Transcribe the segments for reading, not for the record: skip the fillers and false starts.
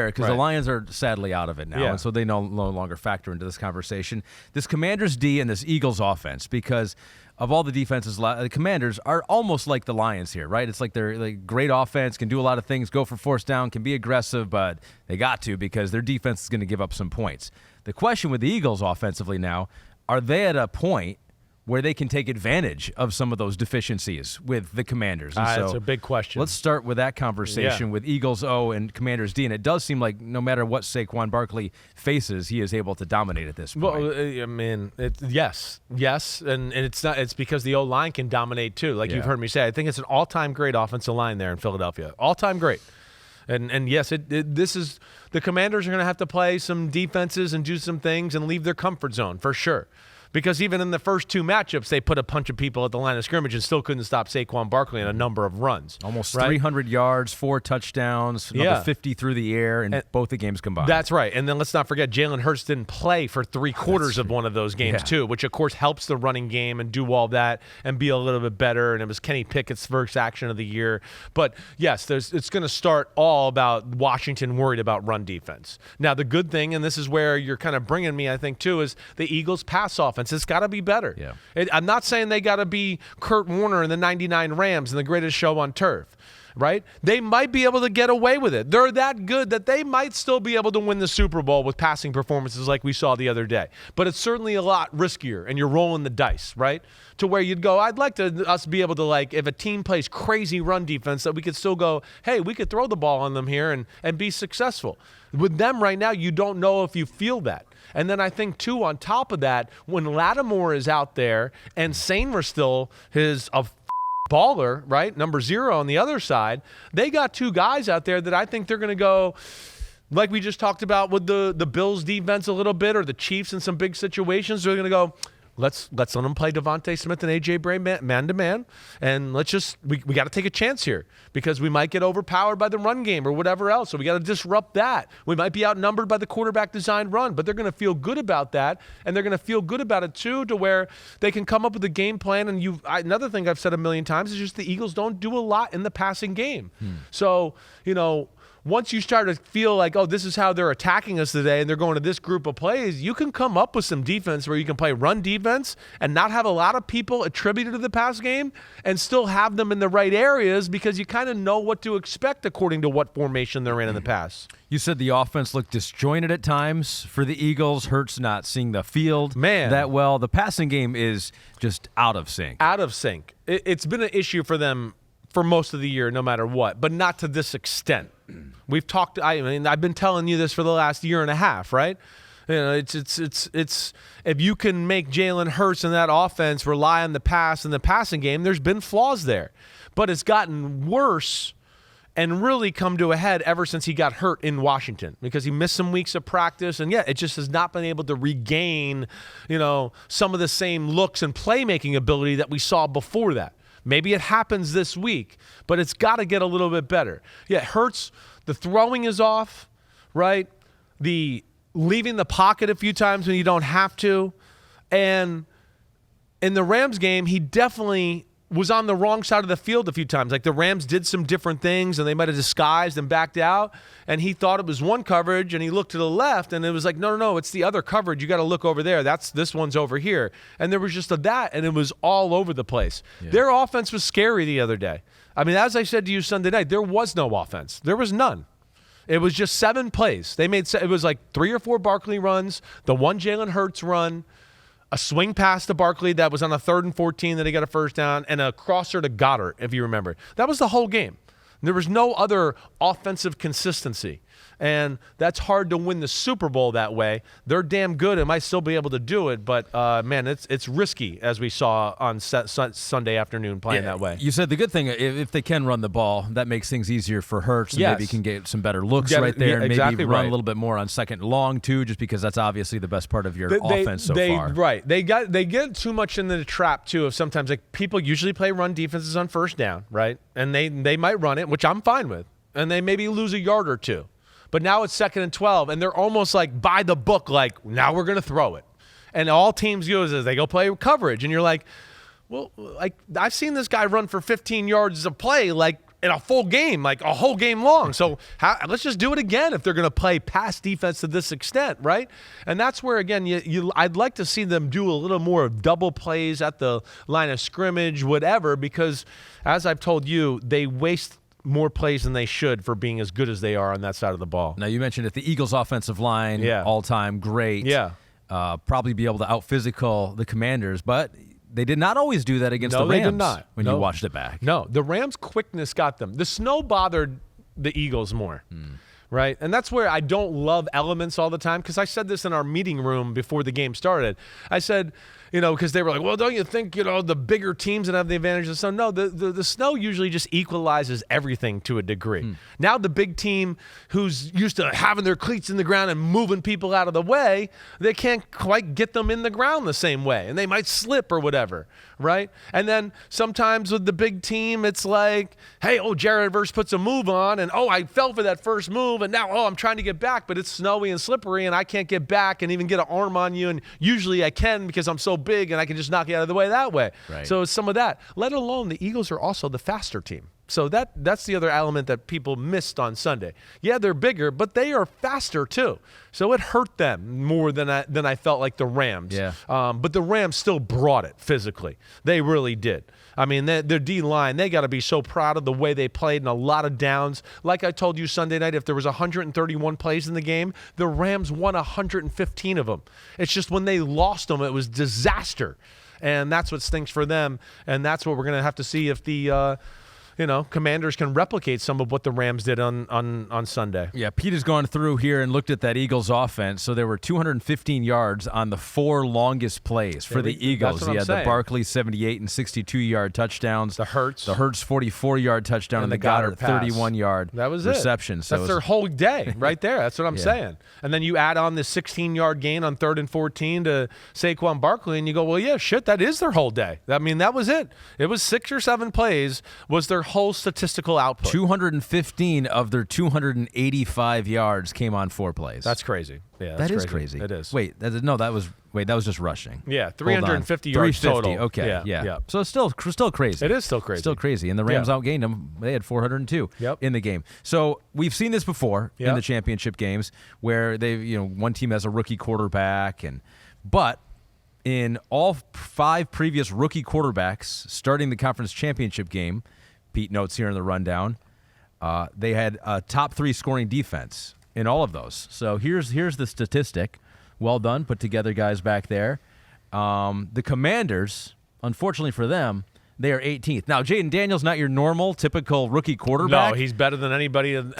because the Lions are sadly out of it now, and so they no longer factor into this conversation. This Commanders D and this Eagles offense, because of all the defenses, the Commanders are almost like the Lions here, right? It's like they're like great offense, can do a lot of things, go for fourth down, can be aggressive, but they got to because their defense is going to give up some points. The question with the Eagles offensively now, are they at a point where they can take advantage of some of those deficiencies with the Commanders? And that's a big question. Let's start with that conversation with Eagles O and Commanders D. And it does seem like no matter what Saquon Barkley faces, he is able to dominate at this point. Well, I mean, yes, and it's not. It's because the O-line can dominate too. Like you've heard me say, I think it's an all-time great offensive line there in Philadelphia. All-time great. And yes, this is the Commanders are going to have to play some defenses and do some things and leave their comfort zone for sure. Because even in the first two matchups, they put a bunch of people at the line of scrimmage and still couldn't stop Saquon Barkley in a number of runs. Almost 300 yards, 4 touchdowns, another 50 through the air in both the games combined. That's right. And then let's not forget, Jalen Hurts didn't play for 3/4 of one of those games too, which of course helps the running game and do all that and be a little bit better. And it was Kenny Pickett's first action of the year. But yes, it's going to start all about Washington worried about run defense. Now, the good thing, and this is where you're kind of bringing me, I think, too, is the Eagles' pass offense. It's got to be better. Yeah. I'm not saying they got to be Kurt Warner and the 99 Rams and the greatest show on turf, right? They might be able to get away with it. They're that good that they might still be able to win the Super Bowl with passing performances like we saw the other day. But it's certainly a lot riskier, and you're rolling the dice, right? To where you'd go, I'd like us be able to, like, if a team plays crazy run defense, that we could still go, hey, we could throw the ball on them here and be successful. With them right now, you don't know if you feel that. And then I think, too, on top of that, when Lattimore is out there and Sainver still is a baller, right, number 0 on the other side, they got two guys out there that I think they're going to go, like we just talked about with the Bills defense a little bit, or the Chiefs in some big situations, they're going to go, Let's let them play Devontae Smith and A.J. Bray man-to-man, and let's just we got to take a chance here because we might get overpowered by the run game or whatever else, so we got to disrupt that. We might be outnumbered by the quarterback-designed run, but they're going to feel good about that, and they're going to feel good about it, too, to where they can come up with a game plan. And another thing I've said a million times is just the Eagles don't do a lot in the passing game. So, once you start to feel like, oh, this is how they're attacking us today and they're going to this group of plays, you can come up with some defense where you can play run defense and not have a lot of people attributed to the pass game and still have them in the right areas because you kind of know what to expect according to what formation they're in the pass. You said the offense looked disjointed at times for the Eagles. Hurts not seeing the field that well. The passing game is just out of sync. Out of sync. It's been an issue for them for most of the year, no matter what, but not to this extent. We've talked. I've been telling you this for the last year and a half, right? It's if you can make Jalen Hurts and that offense rely on the pass and the passing game, there's been flaws there, but it's gotten worse and really come to a head ever since he got hurt in Washington because he missed some weeks of practice, and it just has not been able to regain, some of the same looks and playmaking ability that we saw before that. Maybe it happens this week, but it's got to get a little bit better. Yeah, Hurts, the throwing is off, right? The leaving the pocket a few times when you don't have to. And in the Rams game, he definitely was on the wrong side of the field a few times. Like the Rams did some different things and they might have disguised and backed out, and he thought it was one coverage and he looked to the left and it was like, no, it's the other coverage. You got to look over there. This one's over here. And there was just that, and it was all over the place. Yeah. Their offense was scary the other day. I mean, as I said to you Sunday night, there was no offense. There was none. It was just 7 plays. It was like 3 or 4 Barkley runs, the one Jalen Hurts run, a swing pass to Barkley that was on a 3rd and 14 that he got a first down, and a crosser to Goddard, if you remember. That was the whole game. There was no other offensive consistency. And that's hard to win the Super Bowl that way. They're damn good and might still be able to do it, but, man, it's risky, as we saw on Sunday afternoon playing that way. You said the good thing, if they can run the ball, that makes things easier for Hurts, and maybe can get some better looks right there, and maybe run a little bit more on second and long, too, just because that's obviously the best part of your offense so far. Right. They get too much into the trap, too, of sometimes, like, people usually play run defenses on first down, right? And they might run it, which I'm fine with, and they maybe lose a yard or two. But now it's 2nd and 12, and they're almost like by the book, like, now we're going to throw it. And all teams use is they go play coverage. And you're like, well, like, I've seen this guy run for 15 yards a play, like, in a full game, like a whole game long. So let's just do it again if they're going to play pass defense to this extent, right? And that's where, again, I'd like to see them do a little more double plays at the line of scrimmage, whatever, because as I've told you, they waste more plays than they should for being as good as they are on that side of the ball. Now, you mentioned that the Eagles' offensive line, all-time great. Yeah. Probably be able to out-physical the Commanders, but they did not always do that against the Rams. No, they did not. When you watched it back. No, the Rams' quickness got them. The snow bothered the Eagles more, right? And that's where I don't love elements all the time, because I said this in our meeting room before the game started. I said, because they were like, well, don't you think, the bigger teams that have the advantage of the snow? No, the snow usually just equalizes everything to a degree. Now the big team who's used to having their cleats in the ground and moving people out of the way, they can't quite get them in the ground the same way, and they might slip or whatever, right? And then sometimes with the big team, it's like, hey, Jared Verse puts a move on, and I fell for that first move, and now, I'm trying to get back, but it's snowy and slippery, and I can't get back and even get an arm on you, and usually I can because I'm so big and I can just knock you out of the way that way. Right. So it's some of that. Let alone the Eagles are also the faster team. So that's the other element that people missed on Sunday. Yeah, they're bigger, but they are faster too. So it hurt them more than I felt like the Rams. Yeah. But the Rams still brought it physically. They really did. I mean, their D-line, they got to be so proud of the way they played in a lot of downs. Like I told you Sunday night, if there was 131 plays in the game, the Rams won 115 of them. It's just when they lost them, it was disaster. And that's what stinks for them. And that's what we're going to have to see if the Commanders can replicate some of what the Rams did on Sunday. Yeah, Pete has gone through here and looked at that Eagles offense. So there were 215 yards on the 4 longest plays for the Eagles. That's what I'm saying. The Barkley 78 and 62-yard touchdowns. The Hurts 44-yard touchdown, and the Goddard 31-yard reception. So that's their whole day right there. That's what I'm saying. And then you add on the 16-yard gain on 3rd and 14 to Saquon Barkley, and you go, well, yeah, shit, that is their whole day. I mean, that was it. It was 6 or 7 plays was their whole statistical output. 215 of their 285 yards came on 4 plays. That's crazy. Yeah, that is crazy. It is. Wait, that was just rushing. Yeah, 350 yards total. Okay, yeah. So it's still crazy. It is still crazy. Still crazy. And the Rams outgained them. They had 402 in the game. So we've seen this before in the championship games where one team has a rookie quarterback, but in all 5 previous rookie quarterbacks starting the conference championship game, Pete notes here in the rundown, they had a top 3 scoring defense in all of those. So here's the statistic. Well done, put together, guys, back there. The Commanders, unfortunately for them, they are 18th. Now, Jaden Daniels, not your normal, typical rookie quarterback. No, he's better than anybody on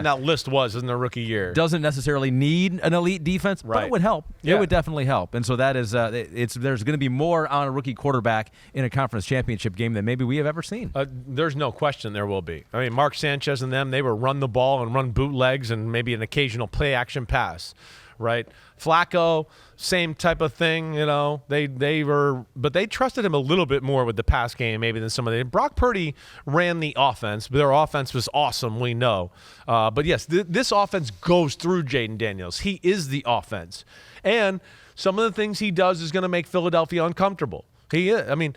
that list was in their rookie year. Doesn't necessarily need an elite defense, but it would help. Yeah. It would definitely help. And so that is, there's going to be more on a rookie quarterback in a conference championship game than maybe we have ever seen. There's no question there will be. I mean, Mark Sanchez and them, they were run the ball and run bootlegs and maybe an occasional play-action pass. Right, Flacco, same type of thing. But they trusted him a little bit more with the pass game maybe than some of the. Brock Purdy ran the offense, but their offense was awesome. We know, but yes, this offense goes through Jaden Daniels. He is the offense, and some of the things he does is going to make Philadelphia uncomfortable. He is. I mean,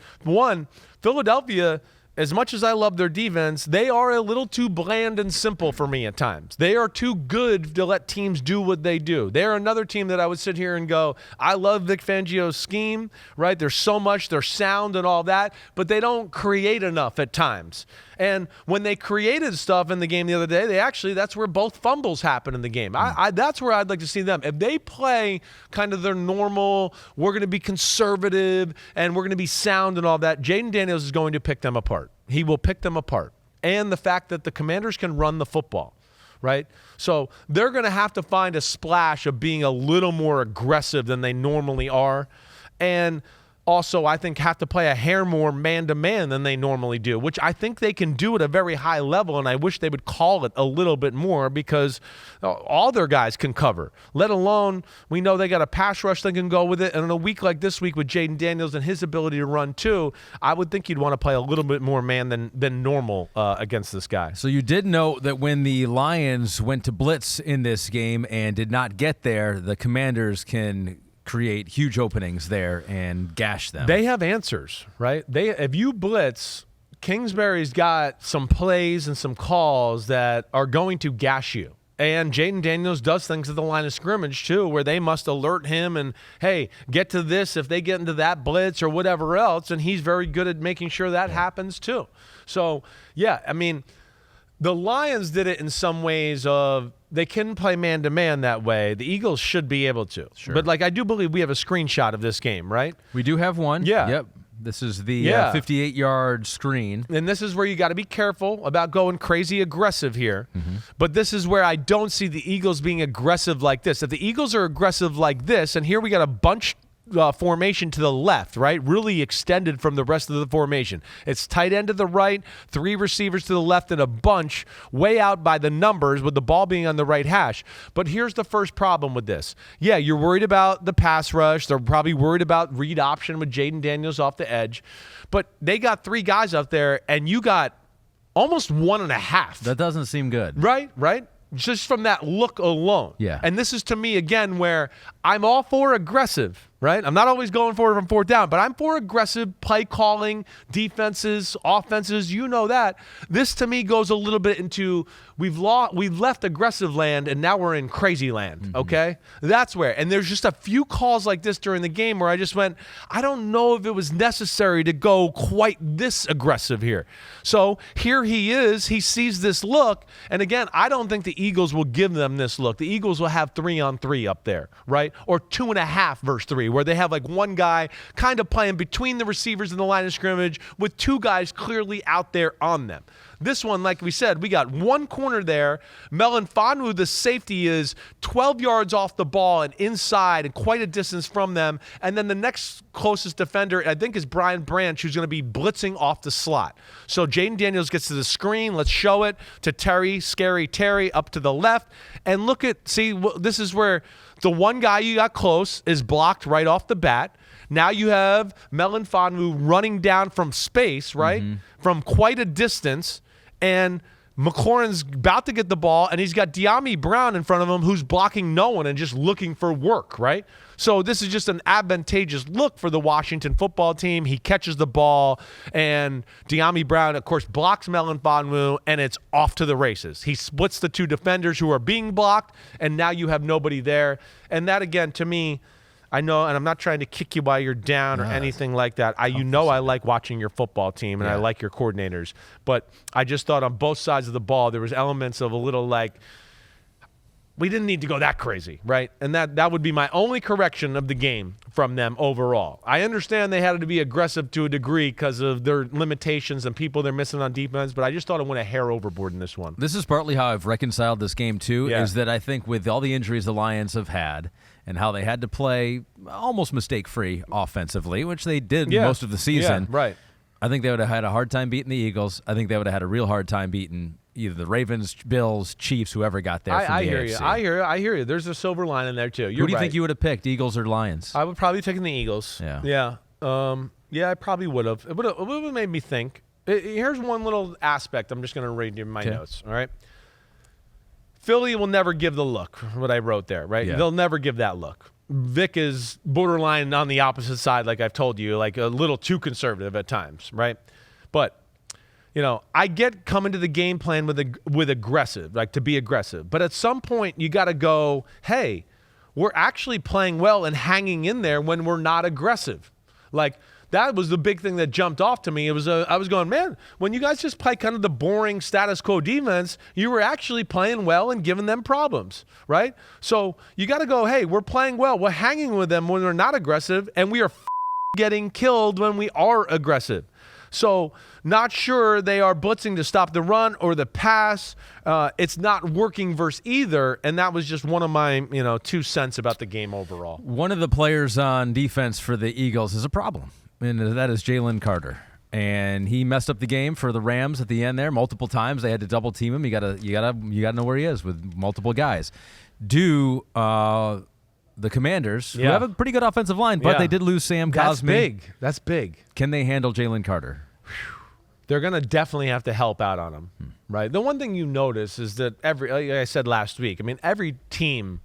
Philadelphia. As much as I love their defense, they are a little too bland and simple for me at times. They are too good to let teams do what they do. They're another team that I would sit here and go, I love Vic Fangio's scheme, right? There's so much, they're sound and all that, but they don't create enough at times. And when they created stuff in the game the other day, that's where both fumbles happen in the game. That's where I'd like to see them. If they play kind of their normal, we're going to be conservative and we're going to be sound and all that, Jaden Daniels is going to pick them apart. He will pick them apart. And the fact that the Commanders can run the football, right? So they're going to have to find a splash of being a little more aggressive than they normally are. And also, I think, have to play a hair more man-to-man than they normally do, which I think they can do at a very high level, and I wish they would call it a little bit more because all their guys can cover, let alone we know they got a pass rush that can go with it, and in a week like this week with Jaden Daniels and his ability to run too, I would think you'd want to play a little bit more man than normal against this guy. So you did note that when the Lions went to blitz in this game and did not get there, the Commanders can create huge openings there and gash them. They have answers, right? If you blitz Kingsbury's got some plays and some calls that are going to gash you. And Jaden Daniels does things at the line of scrimmage, too, where they must alert him and, hey, get to this if they get into that blitz or whatever else. And he's very good at making sure that happens, too. So, yeah, I mean, the Lions did it in some ways of they couldn't play man-to-man that way. The Eagles should be able to. Sure. But, like, I do believe we have a screenshot of this game, right? We do have one. Yeah. Yep. This is the 58-yard screen. And this is where you got to be careful about going crazy aggressive here. Mm-hmm. But this is where I don't see the Eagles being aggressive like this. If the Eagles are aggressive like this, and here we got a bunch formation to the left, right? Really extended from the rest of the formation. It's tight end to the right, 3 receivers to the left, and a bunch way out by the numbers with the ball being on the right hash. But here's the first problem with this. Yeah, you're worried about the pass rush. They're probably worried about read option with Jaden Daniels off the edge. But they got 3 guys up there, and you got almost 1.5. That doesn't seem good. Right? Just from that look alone. Yeah. And this is, to me, again, where I'm all for aggressive, right? I'm not always going for it from 4th down, but I'm for aggressive play calling, defenses, offenses. You know that. This, to me, goes a little bit into we've left aggressive land, and now we're in crazy land, okay? That's where. And there's just a few calls like this during the game where I just went, I don't know if it was necessary to go quite this aggressive here. So here he is. He sees this look. And, again, I don't think the Eagles will give them this look. The Eagles will have 3-on-3 up there, right? Or 2.5 versus 3, where they have like one guy kind of playing between the receivers in the line of scrimmage with 2 guys clearly out there on them. This one, like we said, we got one corner there. Melon Fonwu, the safety, is 12 yards off the ball and inside and quite a distance from them. And then the next closest defender, I think, is Brian Branch, who's going to be blitzing off the slot. So Jaden Daniels gets to the screen. Let's show it to Terry, Scary Terry, up to the left. And look at, see, this is where the one guy you got close is blocked right off the bat. Now you have Melon Fonwu running down from space, right? From quite a distance. And McLaurin's about to get the ball, and he's got De'Ami Brown in front of him who's blocking no one and just looking for work, right? So this is just an advantageous look for the Washington football team. He catches the ball, and De'Ami Brown, of course, blocks Melon Fonwu, and it's off to the races. He splits the 2 defenders who are being blocked, and now you have nobody there. And that, again, to me, I know, and I'm not trying to kick you while you're down or anything like that. I like watching your football team, and I like your coordinators. But I just thought on both sides of the ball, there was elements of a little like, we didn't need to go that crazy, right? And that would be my only correction of the game from them overall. I understand they had to be aggressive to a degree because of their limitations and people they're missing on defense, but I just thought it went a hair overboard in this one. This is partly how I've reconciled this game, too, is that I think with all the injuries the Lions have had and how they had to play almost mistake-free offensively, which they did most of the season. Yeah, right. I think they would have had a hard time beating the Eagles. I think they would have had a real hard time beating either the Ravens, Bills, Chiefs, whoever got there from the AFC. I hear you. There's a silver line in there, too. Who do you think you would have picked, Eagles or Lions? I would probably have taken the Eagles. Yeah. I probably would have. It would have made me think. Here's one little aspect. I'm just going to read you my notes, all right? Philly will never give the look, what I wrote there, right? Yeah. They'll never give that look. Vic is borderline on the opposite side, like I've told you, like a little too conservative at times, right? But, I get coming to the game plan with aggressive, like to be aggressive. But at some point, you got to go, hey, we're actually playing well and hanging in there when we're not aggressive. Like, that was the big thing that jumped off to me. I was going, man, when you guys just play kind of the boring status quo defense, you were actually playing well and giving them problems, right? So you got to go, hey, we're playing well. We're hanging with them when we're not aggressive, and we are getting killed when we are aggressive. So not sure they are blitzing to stop the run or the pass. It's not working versus either, and that was just one of my 2 cents about the game overall. One of the players on defense for the Eagles is a problem, and that is Jalen Carter. And he messed up the game for the Rams at the end there multiple times. They had to double team him. You gotta know where he is with multiple guys. The Commanders, who have a pretty good offensive line, but they did lose Sam Cosmi. That's big. Can they handle Jalen Carter? They're going to definitely have to help out on him, right? The one thing you notice is that like I said last week, every team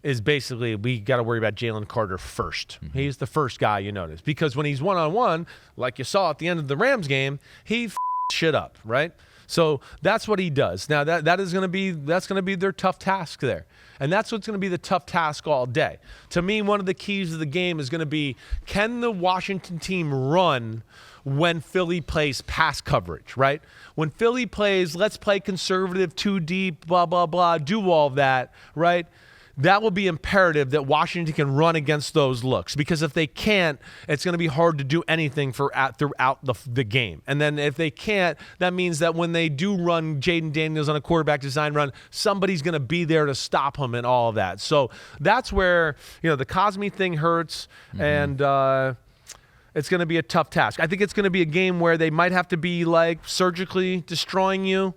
is basically, we got to worry about Jalen Carter first. He's the first guy you notice. Because when he's one-on-one, like you saw at the end of the Rams game, he shit up, right? So that's what he does. Now that's going to be their tough task there. And that's what's going to be the tough task all day. To me, one of the keys of the game is going to be, can the Washington team run when Philly plays pass coverage, right? When Philly plays, let's play conservative, too deep, blah, blah, blah, do all that, right? That will be imperative that Washington can run against those looks, because if they can't, it's going to be hard to do anything throughout the game. And then if they can't, that means that when they do run Jaden Daniels on a quarterback design run, somebody's going to be there to stop him and all of that. So that's where, the Cosme thing hurts, and it's going to be a tough task. I think it's going to be a game where they might have to be like surgically destroying you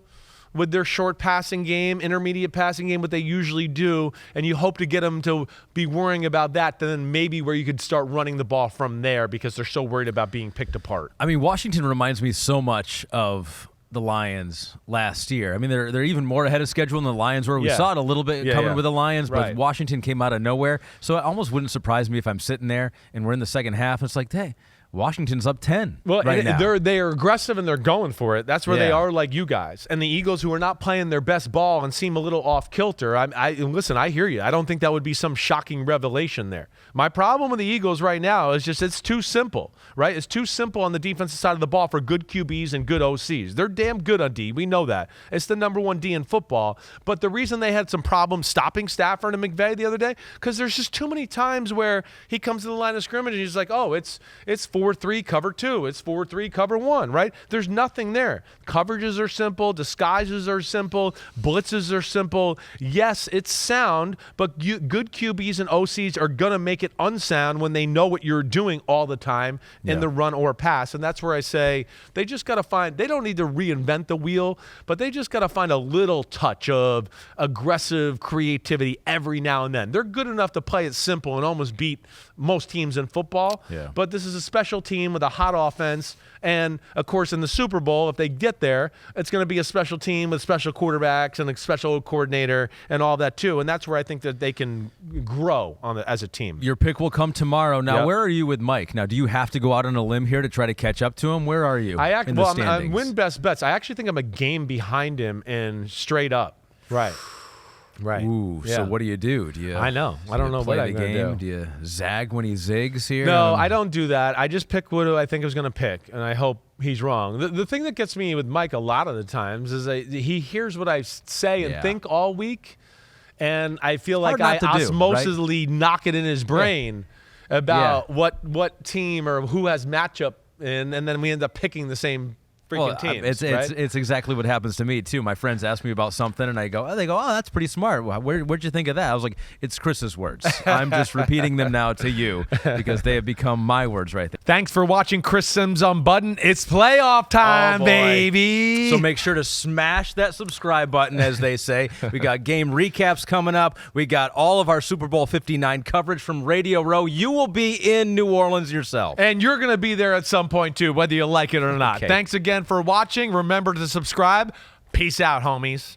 with their short passing game, intermediate passing game, what they usually do, and you hope to get them to be worrying about that, then maybe where you could start running the ball from there because they're so worried about being picked apart. I mean, Washington reminds me so much of the Lions last year. I mean, they're even more ahead of schedule than the Lions were. We saw it a little bit coming with the Lions, but Washington came out of nowhere. So it almost wouldn't surprise me if I'm sitting there and we're in the second half, and it's like, hey, Washington's up 10 right now. They are aggressive and they're going for it. That's where they are, like you guys. And the Eagles, who are not playing their best ball and seem a little off kilter, listen, I hear you. I don't think that would be some shocking revelation there. My problem with the Eagles right now is just it's too simple, right? It's too simple on the defensive side of the ball for good QBs and good OCs. They're damn good on D. We know that. It's the number one D in football. But the reason they had some problems stopping Stafford and McVay the other day, because there's just too many times where he comes to the line of scrimmage and he's like, oh, it's 4-3, cover 2. It's 4-3, cover 1, right? There's nothing there. Coverages are simple. Disguises are simple. Blitzes are simple. Yes, it's sound, but good QBs and OCs are going to make it unsound when they know what you're doing all the time in the run or pass. And that's where I say they just got to find, they don't need to reinvent the wheel, but they just got to find a little touch of aggressive creativity every now and then. They're good enough to play it simple and almost beat most teams in football, but this is a special team with a hot offense. And, of course, in the Super Bowl, if they get there, it's going to be a special team with special quarterbacks and a special coordinator and all that, too. And that's where I think that they can grow as a team. Your pick will come tomorrow. Now, where are you with Mike? Now, do you have to go out on a limb here to try to catch up to him? Where are you in the standings? I'm win best bets. I actually think I'm a game behind him in straight up. Right. Ooh, so what do you do? I know. I don't know what I'm going to do. Do you zag when he zigs here? No, I don't do that. I just pick what I think I was going to pick, and I hope he's wrong. The thing that gets me with Mike a lot of the times is he hears what I say and think all week, and I feel like I osmosisly knock it in his brain about what team or who has matchup, and then we end up picking the same teams, it's exactly what happens to me too. My friends ask me about something, and they go, "Oh, that's pretty smart. Where'd you think of that?" I was like, "It's Chris's words. I'm just repeating them now to you because they have become my words right there." Thanks for watching Chris Simms Unbuttoned. It's playoff time, baby. So make sure to smash that subscribe button, as they say. We got game recaps coming up. We got all of our Super Bowl 59 coverage from Radio Row. You will be in New Orleans yourself, and you're going to be there at some point too, whether you like it or not. Thanks again for watching. Remember to subscribe. Peace out, homies.